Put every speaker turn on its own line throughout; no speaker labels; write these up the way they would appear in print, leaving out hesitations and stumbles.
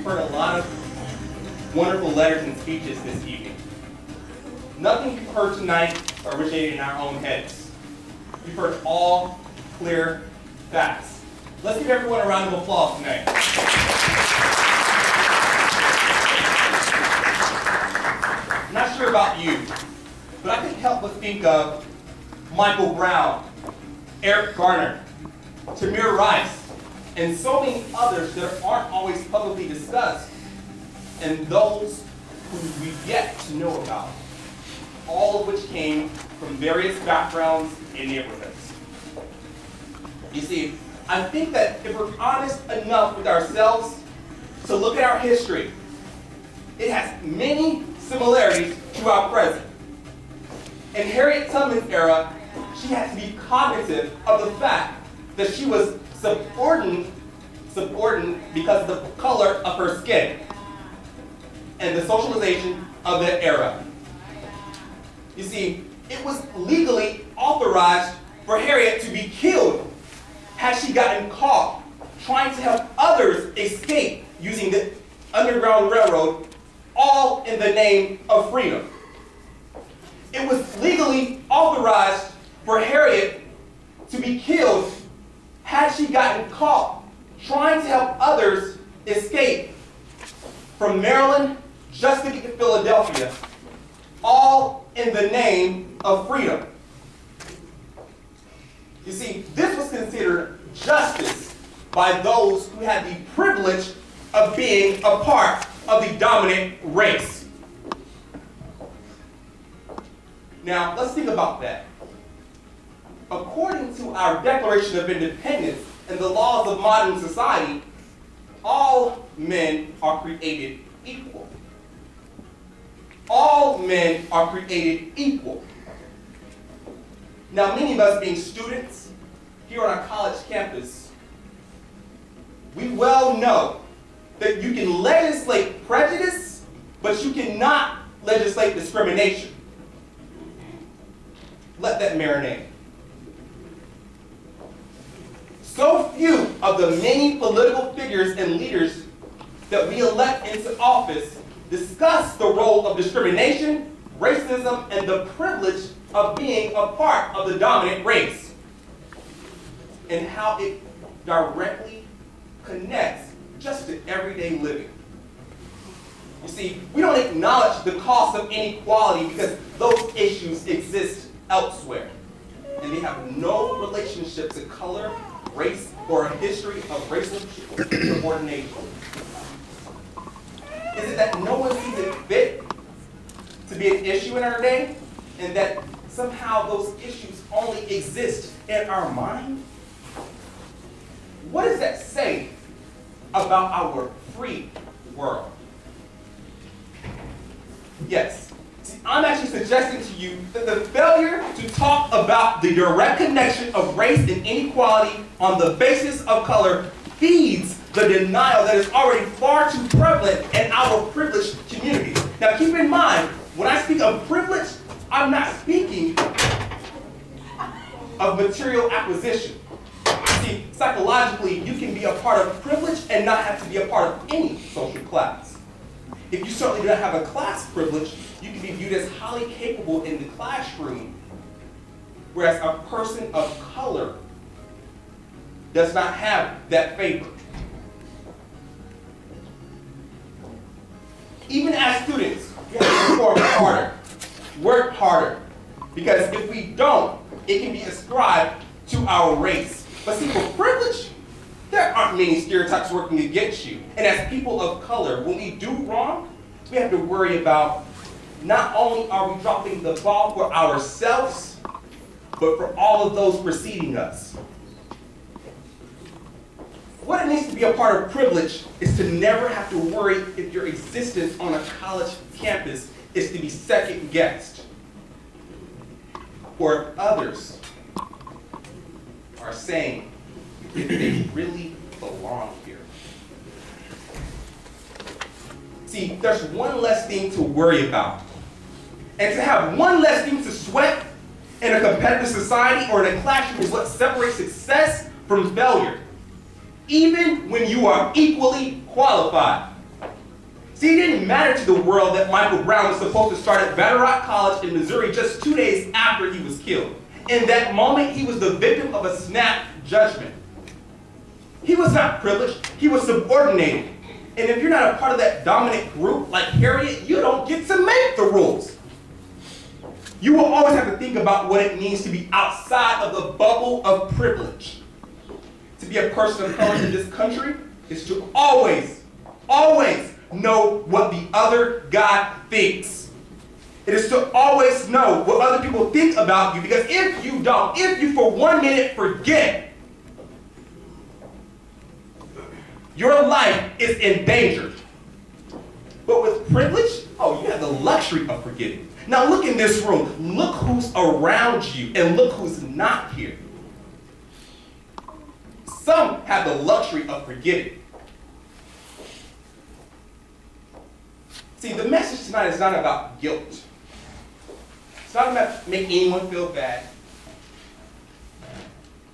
heard a lot of wonderful letters and speeches this evening. Nothing you've heard tonight originated in our own heads. You've heard all clear facts. Let's give everyone a round of applause tonight. I'm not sure about you, but I couldn't help but think of Michael Brown, Eric Garner, Tamir Rice, and so many others that aren't always publicly discussed, and those who we've yet to know about, all of which came from various backgrounds and neighborhoods. You see, I think that if we're honest enough with ourselves to look at our history, it has many similarities to our present. In Harriet Tubman's era, she had to be cognitive of the fact that she was subordinate because of the color of her skin and the socialization of that era. You see, it was legally authorized for Harriet to be killed had she gotten caught trying to help others escape using the Underground Railroad, all in the name of freedom. It was legally authorized for Harriet to be killed had she gotten caught trying to help others escape from Maryland just to get to Philadelphia, all in the name of freedom. You see, this was considered justice by those who had the privilege of being a part of the dominant race. Now, let's think about that. According to our Declaration of Independence and the laws of modern society, all men are created equal. all men are created equal. Now, many of us being students here on our college campus, we well know that you can legislate prejudice, but you cannot legislate discrimination. Let that marinate. So few of the many political figures and leaders that we elect into office discuss the role of discrimination, racism, and the privilege of being a part of the dominant race, and how it directly connects just to everyday living. You see, we don't acknowledge the cost of inequality because those issues exist elsewhere, and they have no relationship to color, race, or a history of racial subordination. Is it that no one sees it fit to be an issue in our day, and that somehow those issues only exist in our mind? What does that say about our free world? Yes. See, I'm actually suggesting to you that the failure to talk about the direct connection of race and inequality on the basis of color feeds the denial that is already far too prevalent in our privileged community. Now keep in mind, when I speak of privilege, I'm not speaking of material acquisition. See, psychologically, you can be a part of privilege and not have to be a part of any social class. If you certainly do not have a class privilege, you can be viewed as highly capable in the classroom, whereas a person of color does not have that favor. Even as students, we have to perform harder, work harder, because if we don't, it can be ascribed to our race. But see, for privilege, there aren't many stereotypes working against you. And as people of color, when we do wrong, we have to worry about not only are we dropping the ball for ourselves, but for all of those preceding us. What it means to be a part of privilege is to never have to worry if your existence on a college campus is to be second guessed, or if others are saying if they really belong here. See, there's one less thing to worry about. And to have one less thing to sweat in a competitive society or in a classroom is what separates success from failure, even when you are equally qualified. See, it didn't matter to the world that Michael Brown was supposed to start at Battle Rock College in Missouri just 2 days after he was killed. In that moment, he was the victim of a snap judgment. He was not privileged, he was subordinated. And if you're not a part of that dominant group like Harriet, you don't get to make the rules. You will always have to think about what it means to be outside of the bubble of privilege. To be a person of color in this country is to always, always know what the other guy thinks. It is to always know what other people think about you, because if you don't, if you for 1 minute forget, your life is endangered. But with privilege, oh, you have the luxury of forgetting. Now look in this room. Look who's around you and look who's not here. Some have the luxury of forgetting. See, the message tonight is not about guilt. It's not about making anyone feel bad.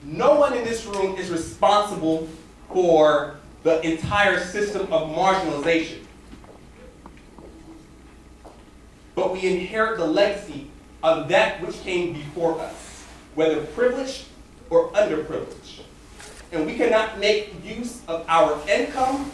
No one in this room is responsible for the entire system of marginalization. But we inherit the legacy of that which came before us, whether privileged or underprivileged. And we cannot make use of our income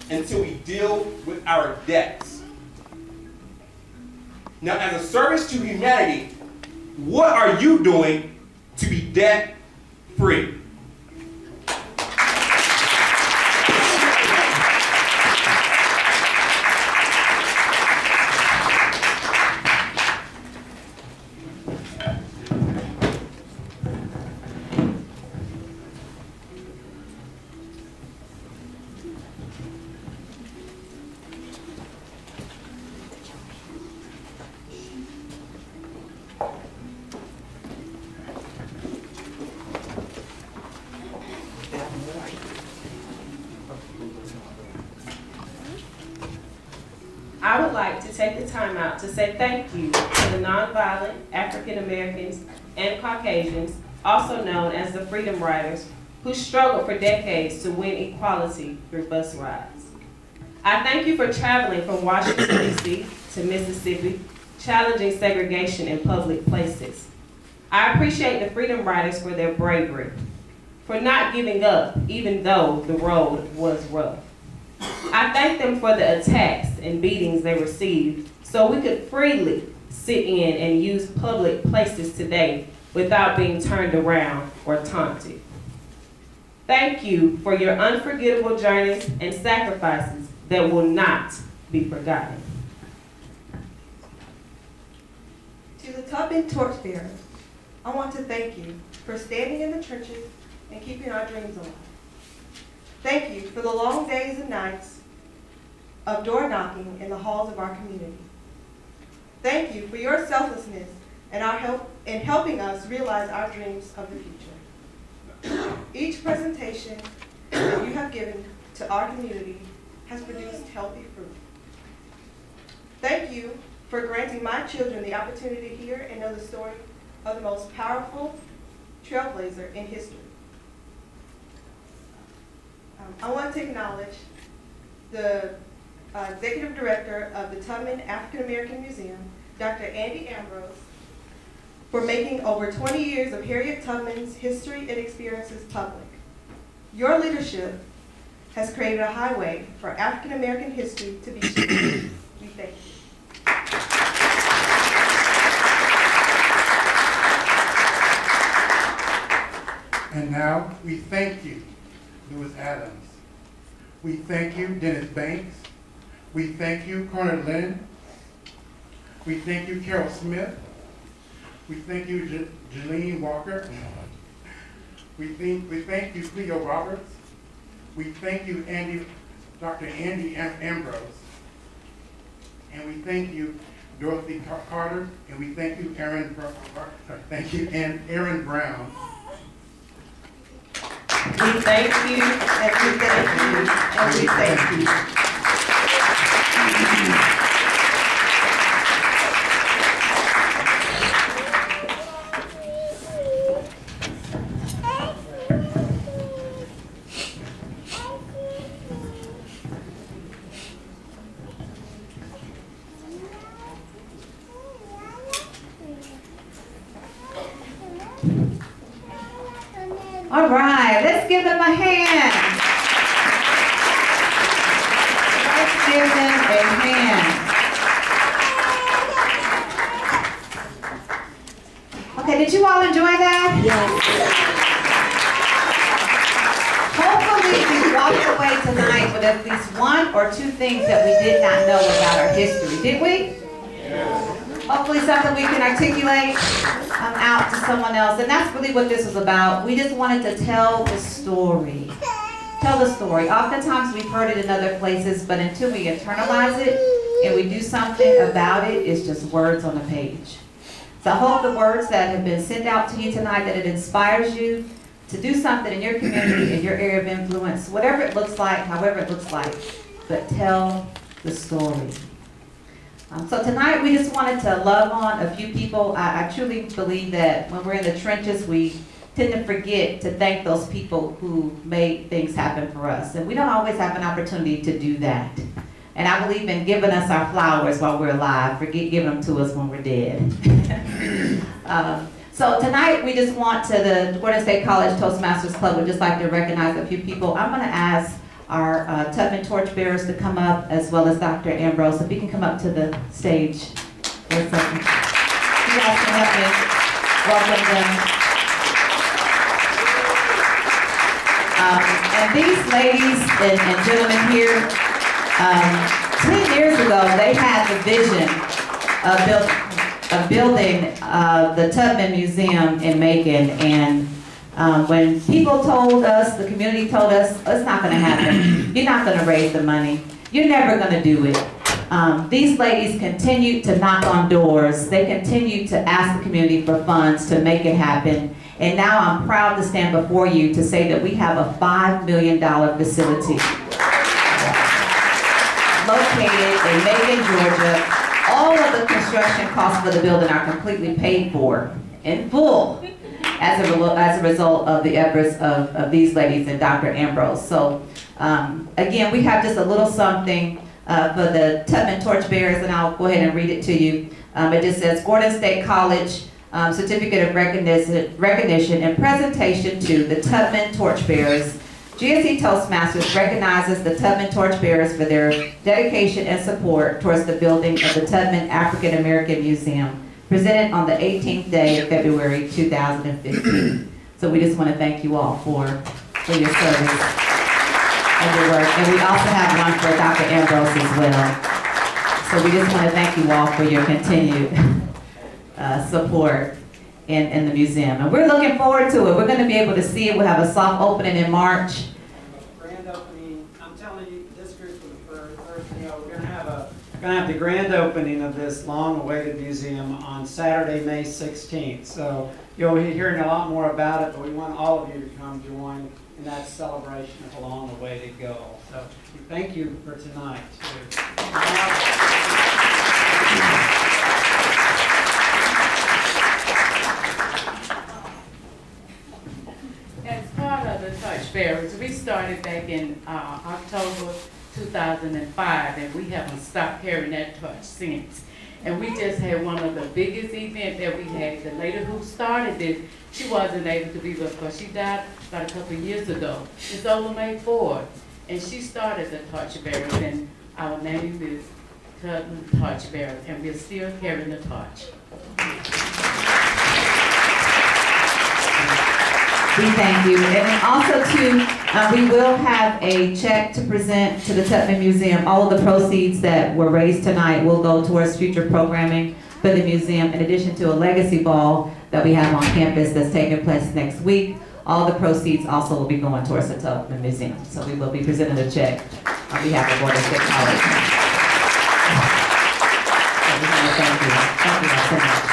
until we deal with our debts. Now, as a service to humanity, what are you doing to be debt-free?
I would like to take the time out to say thank you to the nonviolent African Americans and Caucasians, also known as the Freedom Riders, who struggled for decades to win equality through bus rides. I thank you for traveling from Washington, D.C. to Mississippi, challenging segregation in public places. I appreciate the Freedom Riders for their bravery, for not giving up even though the road was rough. I thank them for the attacks and beatings they received so we could freely sit in and use public places today without being turned around or taunted. Thank you for your unforgettable journeys and sacrifices that will not be forgotten.
To the Tubman torchbearers, I want to thank you for standing in the trenches and keeping our dreams alive. Thank you for the long days and nights of door knocking in the halls of our community. Thank you for your selflessness and our help in helping us realize our dreams of the future. Each presentation that you have given to our community has produced healthy fruit. Thank you for granting my children the opportunity to hear and know the story of the most powerful trailblazer in history. I want to acknowledge the Executive Director of the Tubman African American Museum, Dr. Andy Ambrose, for making over 20 years of Harriet Tubman's history and experiences public. Your leadership has created a highway for African American history to be shared. We thank you.
And now we thank you, Lewis Adams. We thank you, Dennis Banks. We thank you, Connor Lennon. We thank you, Carol Smith. We thank you, Jalene Walker. We thank you, Cleo Roberts. We thank you, Dr. Andy Ambrose. And we thank you, Dorothy Carter. And we thank you, Aaron Brown.
We thank you, and we thank you, and we thank you.
All right, let's give them a hand. Let's give them a hand. Okay, did you all enjoy that?
Yes.
Hopefully we walked away tonight with at least one or two things that we did not know about our history. Did we? Yes. Hopefully something we can articulate out to someone else. And that's really what this was about. We just wanted to tell the story. Tell the story. Oftentimes we've heard it in other places, but until we internalize it and we do something about it, it's just words on a page. So I hope the words that have been sent out to you tonight, that it inspires you to do something in your community, in your area of influence, whatever it looks like, however it looks like, but tell the story. So tonight we just wanted to love on a few people. I truly believe that when we're in the trenches, we tend to forget to thank those people who made things happen for us. And we don't always have an opportunity to do that. And I believe in giving us our flowers while we're alive. Forget giving them to us when we're dead. So tonight we just want to, the Gordon State College Toastmasters Club would just like to recognize a few people. I'm going to ask our Tubman torchbearers to come up, as well as Dr. Ambrose. If you can come up to the stage for a second. You guys can help me welcome them. And these ladies and gentlemen here, 10 years ago, they had the vision of building the Tubman Museum in Macon. And when people told us, the community told us, it's not going to happen. You're not going to raise the money. You're never going to do it. These ladies continued to knock on doors. They continued to ask the community for funds to make it happen. And now I'm proud to stand before you to say that we have a $5 million facility located in Macon, Georgia. All of the construction costs for the building are completely paid for in full as a result of the efforts of these ladies and Dr. Ambrose. So again, we have just a little something for the Tubman torchbearers, and I'll go ahead and read it to you. It just says, Gordon State College Certificate of Recognition and Presentation to the Tubman torchbearers. GSE Toastmasters recognizes the Tubman torchbearers for their dedication and support towards the building of the Tubman African American Museum, presented on the 18th day of February 2015. So we just want to thank you all for your service and your work. And we also have one for Dr. Ambrose as well. So we just want to thank you all for your continued support in the museum. And we're looking forward to it. We're going to be able to see it. We'll have a soft opening in March.
Grand opening, I'm telling you, this group for the first, we're going to have the grand opening of this long-awaited museum on Saturday, May 16th. So you'll be hearing a lot more about it, but we want all of you to come join in that celebration of a long-awaited goal. So thank you for tonight, too.
As part of the torchbearers, we started back in October 2005, and we haven't stopped carrying that torch since. And we just had one of the biggest events that we had. The lady who started this, she wasn't able to be with us because she died about a couple of years ago. It's Ola Mae Ford, and she started the torchbearers, and our name is Tubman Torchbearers, and we're still carrying the torch.
We thank you. And then also too, we will have a check to present to the Tubman Museum. All of the proceeds that were raised tonight will go towards future programming for the museum, in addition to a legacy ball that we have on campus that's taking place next week. All the proceeds also will be going towards the Tubman Museum. So we will be presenting a check on behalf of Gordon State College. So we want to thank you. Thank you so much.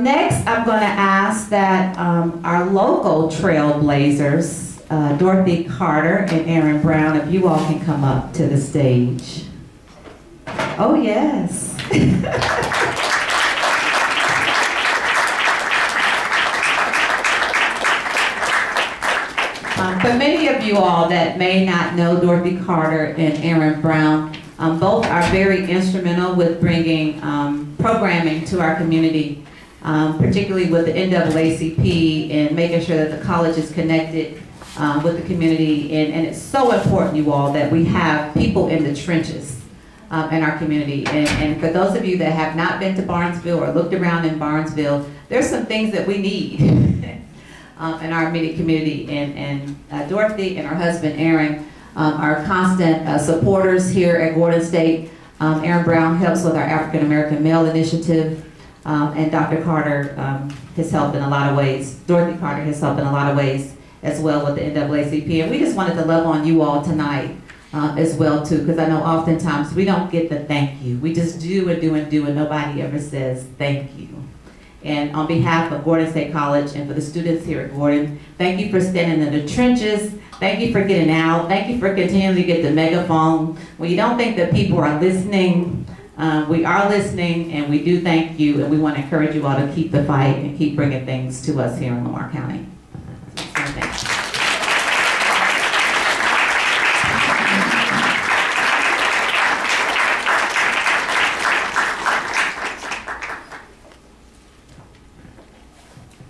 Next, I'm going to ask that our local trailblazers, Dorothy Carter and Aaron Brown, if you all can come up to the stage. Oh, yes. For many of you all that may not know Dorothy Carter and Aaron Brown, both are very instrumental with bringing programming to our community. Particularly with the NAACP and making sure that the college is connected with the community. And it's so important, you all, that we have people in the trenches in our community. And for those of you that have not been to Barnesville or looked around in Barnesville, there's some things that we need in our immediate community. And Dorothy and her husband, Aaron, are constant supporters here at Gordon State. Aaron Brown helps with our African American Male Initiative. And Dr. Carter has helped in a lot of ways. Dorothy Carter has helped in a lot of ways as well with the NAACP. And we just wanted to love on you all tonight as well too, because I know oftentimes we don't get the thank you. We just do and do and do, and nobody ever says thank you. And on behalf of Gordon State College and for the students here at Gordon, thank you for standing in the trenches. Thank you for getting out. Thank you for continuing to get the megaphone. When you don't think that people are listening, we are listening, and we do thank you, and we want to encourage you all to keep the fight and keep bringing things to us here in Lamar County. So thank you.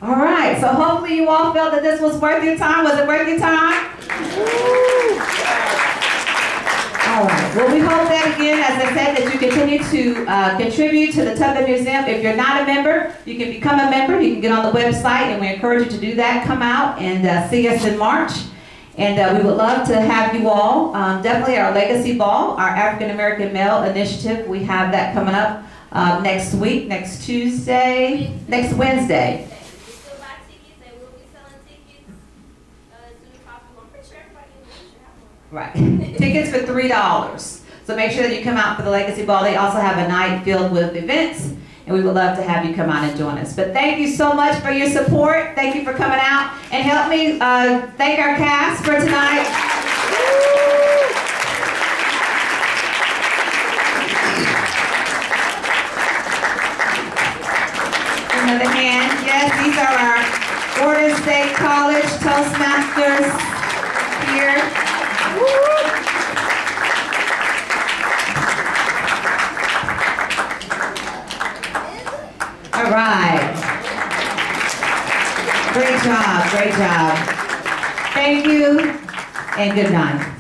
All right, so hopefully you all felt that this was worth your time. Was it worth your time? All right, well, we hope that, again, as I said, that you continue to contribute to the Tubman Museum. If you're not a member, you can become a member. You can get on the website, and we encourage you to do that. Come out and see us in March. And we would love to have you all. Definitely our Legacy Ball, our African American Male Initiative. We have that coming up next week, next Tuesday, next Wednesday. Right. Tickets for $3. So make sure that you come out for the Legacy Ball. They also have a night filled with events, and we would love to have you come out and join us. But thank you so much for your support. Thank you for coming out. And help me thank our cast for tonight. Another hand. Yes, these are our Florida State College Toastmasters here. All right. Great job, great job. Thank you, and good night.